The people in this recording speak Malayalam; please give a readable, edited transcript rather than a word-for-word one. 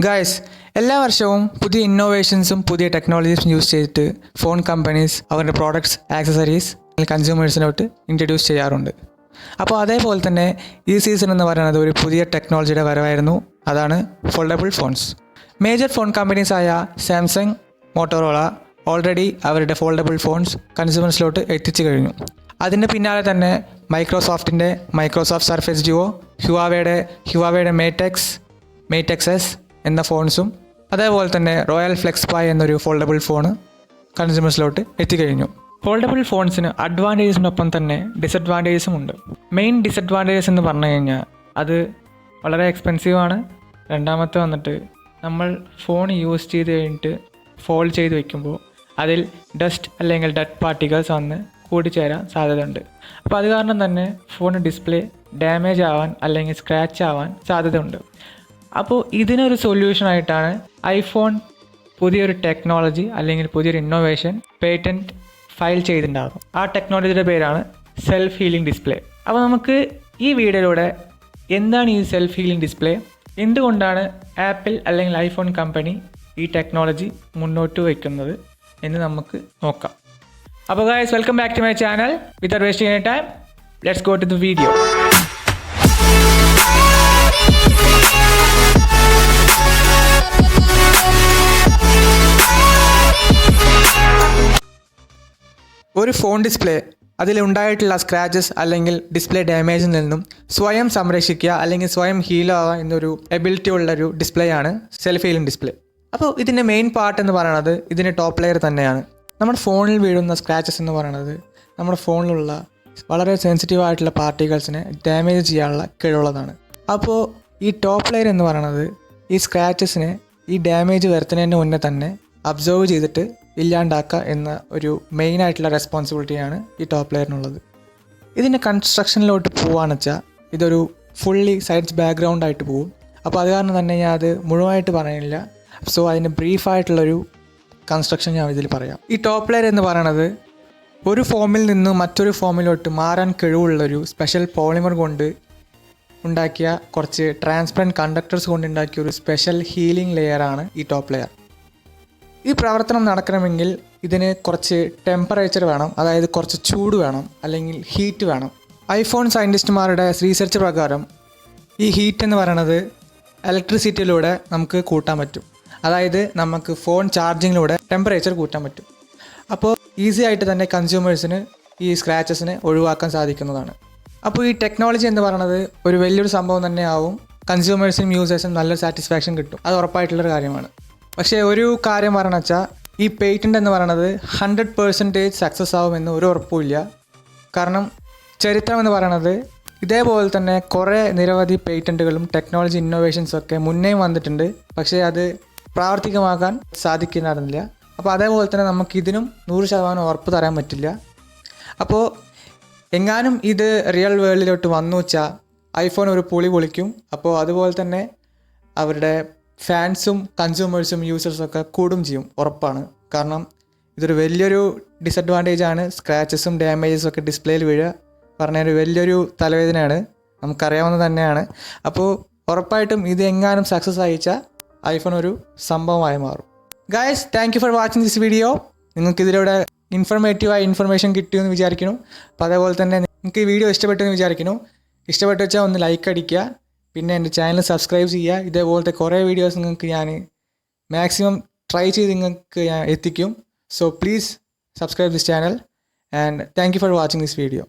ഗായ്സ്, എല്ലാ വർഷവും പുതിയ ഇന്നോവേഷൻസും പുതിയ ടെക്നോളജീസും യൂസ് ചെയ്തിട്ട് ഫോൺ കമ്പനീസ് അവരുടെ പ്രോഡക്ട്സ് ആക്സസറീസ് കൺസ്യൂമേഴ്സിനോട്ട് ഇൻട്രൊഡ്യൂസ് ചെയ്യാറുണ്ട്. അപ്പോൾ അതേപോലെ തന്നെ ഈ സീസൺ എന്ന് പറയുന്നത് ഒരു പുതിയ ടെക്നോളജിയുടെ വരവായിരുന്നു. അതാണ് ഫോൾഡബിൾ ഫോൺസ്. മേജർ ഫോൺ കമ്പനീസായ സാംസങ്, മോട്ടോറോള ഓൾറെഡി അവരുടെ ഫോൾഡബിൾ ഫോൺസ് കൺസ്യൂമേഴ്സിലോട്ട് എത്തിച്ചു കഴിഞ്ഞു. അതിന് പിന്നാലെ തന്നെ മൈക്രോസോഫ്റ്റിൻ്റെ മൈക്രോസോഫ്റ്റ് സർഫേസ് ഡ്യുവോ, ഹ്യുവാവയുടെ മേറ്റ് എക്സ് എന്ന ഫോൺസും അതേപോലെ തന്നെ റോയൽ ഫ്ലെക്സ് പായ് എന്നൊരു ഫോൾഡബിൾ ഫോണ് കൺസ്യൂമേഴ്സിലോട്ട് എത്തിക്കഴിഞ്ഞു. ഫോൾഡബിൾ ഫോൺസിന് അഡ്വാൻറ്റേജസിനൊപ്പം തന്നെ ഡിസഡ്വാൻറ്റേജസും ഉണ്ട്. മെയിൻ ഡിസഡ്വാൻറ്റേജസ് എന്ന് പറഞ്ഞു കഴിഞ്ഞാൽ അത് വളരെ എക്സ്പെൻസീവാണ്. രണ്ടാമത്തെ വന്നിട്ട് നമ്മൾ ഫോൺ യൂസ് ചെയ്ത് കഴിഞ്ഞിട്ട് ഫോൾഡ് ചെയ്ത് വെക്കുമ്പോൾ അതിൽ ഡസ്റ്റ് അല്ലെങ്കിൽ ഡെഡ് പാർട്ടിക്കിൾസ് വന്ന് കൂടിച്ചേരാൻ സാധ്യതയുണ്ട്. അപ്പോൾ അത് കാരണം തന്നെ ഫോൺ ഡിസ്പ്ലേ ഡാമേജ് ആവാൻ അല്ലെങ്കിൽ സ്ക്രാച്ച് ആവാൻ സാധ്യതയുണ്ട്. അപ്പോൾ ഇതിനൊരു സൊല്യൂഷനായിട്ടാണ് ഐഫോൺ പുതിയൊരു ടെക്നോളജി അല്ലെങ്കിൽ പുതിയൊരു ഇന്നോവേഷൻ പേറ്റൻറ്റ് ഫയൽ ചെയ്തിട്ടുണ്ടാകും. ആ ടെക്നോളജിയുടെ പേരാണ് സെൽഫ് ഹീലിംഗ് ഡിസ്പ്ലേ. അപ്പോൾ നമുക്ക് ഈ വീഡിയോയിലൂടെ എന്താണ് ഈ സെൽഫ് ഹീലിംഗ് ഡിസ്പ്ലേ, എന്തുകൊണ്ടാണ് ആപ്പിൾ അല്ലെങ്കിൽ ഐഫോൺ കമ്പനി ഈ ടെക്നോളജി മുന്നോട്ട് വയ്ക്കുന്നത് എന്ന് നമുക്ക് നോക്കാം. അപ്പോൾ guys, welcome back to my channel. Without wasting any time, let's go to the video. ഒരു ഫോൺ ഡിസ്പ്ലേ അതിലുണ്ടായിട്ടുള്ള സ്ക്രാച്ചസ് അല്ലെങ്കിൽ ഡിസ്പ്ലേ ഡാമേജിൽ നിന്നും സ്വയം സംരക്ഷിക്കുക അല്ലെങ്കിൽ സ്വയം ഹീലാവുക എന്നൊരു എബിലിറ്റി ഉള്ളൊരു ഡിസ്പ്ലേ ആണ് സെൽഫ് ഹീലിംഗ് ഡിസ്പ്ലേ. അപ്പോൾ ഇതിൻ്റെ മെയിൻ പാർട്ട് എന്ന് പറയുന്നത് ഇതിൻ്റെ ടോപ്പ് ലെയർ തന്നെയാണ്. നമ്മുടെ ഫോണിൽ വീഴുന്ന സ്ക്രാച്ചസ് എന്ന് പറയുന്നത് നമ്മുടെ ഫോണിലുള്ള വളരെ സെൻസിറ്റീവ് ആയിട്ടുള്ള പാർട്ടിക്കിൾസിനെ ഡാമേജ് ചെയ്യാനുള്ള കഴിവുള്ളതാണ്. അപ്പോൾ ഈ ടോപ്പ് ലെയർ എന്ന് പറയുന്നത് ഈ സ്ക്രാച്ചസിനെ ഈ ഡാമേജ് വരുത്തുന്നതിന് മുന്നേ തന്നെ അബ്സർവ് ചെയ്തിട്ട് ഇല്ലാണ്ടാക്കുക എന്ന ഒരു മെയിനായിട്ടുള്ള റെസ്പോൺസിബിലിറ്റിയാണ് ഈ ടോപ്പ് ലെയറിനുള്ളത്. ഇതിൻ്റെ കൺസ്ട്രക്ഷനിലോട്ട് പോവുകയാണെന്ന് വെച്ചാൽ ഇതൊരു ഫുള്ളി സൈഡ്സ് ബാക്ക്ഗ്രൗണ്ട് ആയിട്ട് പോകും. അപ്പോൾ അത് കാരണം തന്നെ ഞാൻ അത് മുഴുവനായിട്ട് പറയുന്നില്ല. സോ അതിന് ബ്രീഫായിട്ടുള്ളൊരു കൺസ്ട്രക്ഷൻ ഞാൻ ഇതിൽ പറയാം. ഈ ടോപ്പ് ലെയർ എന്ന് പറയുന്നത് ഒരു ഫോമിൽ നിന്ന് മറ്റൊരു ഫോമിലോട്ട് മാറാൻ കഴിവുള്ളൊരു സ്പെഷ്യൽ പോളിമർ കൊണ്ട് ഉണ്ടാക്കിയ കുറച്ച് ട്രാൻസ്പെറൻറ്റ് കണ്ടക്ടേഴ്സ് കൊണ്ട് ഉണ്ടാക്കിയ ഒരു സ്പെഷ്യൽ ഹീലിംഗ് ലെയറാണ് ഈ ടോപ്പ് ലെയർ. ഈ പ്രവർത്തനം നടക്കണമെങ്കിൽ ഇതിന് കുറച്ച് ടെമ്പറേച്ചർ വേണം, അതായത് കുറച്ച് ചൂട് വേണം അല്ലെങ്കിൽ ഹീറ്റ് വേണം. ഐഫോൺ സയൻറ്റിസ്റ്റുമാരുടെ റീസെർച്ച് പ്രകാരം ഈ ഹീറ്റ് എന്ന് പറയുന്നത് ഇലക്ട്രിസിറ്റിയിലൂടെ നമുക്ക് കൂട്ടാൻ പറ്റും. അതായത് നമുക്ക് ഫോൺ ചാർജിങ്ങിലൂടെ ടെമ്പറേച്ചർ കൂട്ടാൻ പറ്റും. അപ്പോൾ ഈസി ആയിട്ട് തന്നെ കൺസ്യൂമേഴ്സിന് ഈ സ്ക്രാച്ചസിനെ ഒഴിവാക്കാൻ സാധിക്കുന്നതാണ്. അപ്പോൾ ഈ ടെക്നോളജി എന്ന് പറയുന്നത് ഒരു വലിയൊരു സംഭവം തന്നെ ആവും. കൺസ്യൂമേഴ്സിനും യൂസേഴ്സിനും നല്ലൊരു സാറ്റിസ്ഫാക്ഷൻ കിട്ടും, അത് ഉറപ്പായിട്ടുള്ളൊരു കാര്യമാണ്. പക്ഷേ ഒരു കാര്യം പറയണമെന്ന് വെച്ചാൽ ഈ പേറ്റൻ്റ് എന്ന് പറയുന്നത് 100% സക്സസ് ആവുമെന്ന് ഒരു ഉറപ്പുമില്ല. കാരണം ചരിത്രം എന്ന് പറയുന്നത് ഇതേപോലെ തന്നെ കുറേ നിരവധി പേറ്റൻറ്റുകളും ടെക്നോളജി ഇന്നോവേഷൻസൊക്കെ മുന്നേയും വന്നിട്ടുണ്ട്. പക്ഷേ അത് പ്രാവർത്തികമാക്കാൻ സാധിക്കുന്നില്ല. അപ്പോൾ അതേപോലെ തന്നെ നമുക്കിതിനും 100% ഉറപ്പ് തരാൻ പറ്റില്ല. അപ്പോൾ എങ്ങാനും ഇത് റിയൽ വേൾഡിലോട്ട് വന്നു വെച്ചാൽ ഐഫോൺ ഒരു പൊളിക്കും. അപ്പോൾ അതുപോലെ തന്നെ അവരുടെ ഫാൻസും കൺസ്യൂമേഴ്സും യൂസേഴ്സൊക്കെ കൂടും ചെയ്യും, ഉറപ്പാണ്. കാരണം ഇതൊരു വലിയൊരു ഡിസഡ്വാൻറ്റേജാണ്. സ്ക്രാച്ചസും ഡാമേജസും ഒക്കെ ഡിസ്പ്ലേയിൽ വീഴുക പറഞ്ഞൊരു വലിയൊരു തലവേദനയാണ്, നമുക്കറിയാവുന്നത് തന്നെയാണ്. അപ്പോൾ ഉറപ്പായിട്ടും ഇത് എങ്ങാനും സക്സസ് അയച്ചാൽ ഐഫോൺ ഒരു സംഭവമായി മാറും. Guys, thank you for watching this video. നിങ്ങൾക്ക് ഇതിലൂടെ ഇൻഫർമേറ്റീവായ ഇൻഫർമേഷൻ കിട്ടിയെന്ന് വിചാരിക്കുന്നു. അപ്പോൾ അതേപോലെ തന്നെ നിങ്ങൾക്ക് ഈ വീഡിയോ ഇഷ്ടപ്പെട്ടെന്ന് വിചാരിക്കുന്നു. ഇഷ്ടപ്പെട്ടു വെച്ചാൽ ഒന്ന് ലൈക്ക് അടിക്കുക, പിന്നെ എൻ്റെ ചാനൽ സബ്സ്ക്രൈബ് ചെയ്യുക. ഇതേപോലത്തെ കുറേ വീഡിയോസ് നിങ്ങൾക്ക് ഞാൻ മാക്സിമം ട്രൈ ചെയ്ത് നിങ്ങൾക്ക് ഞാൻ എത്തിക്കും. So please subscribe this channel and thank you for watching this video.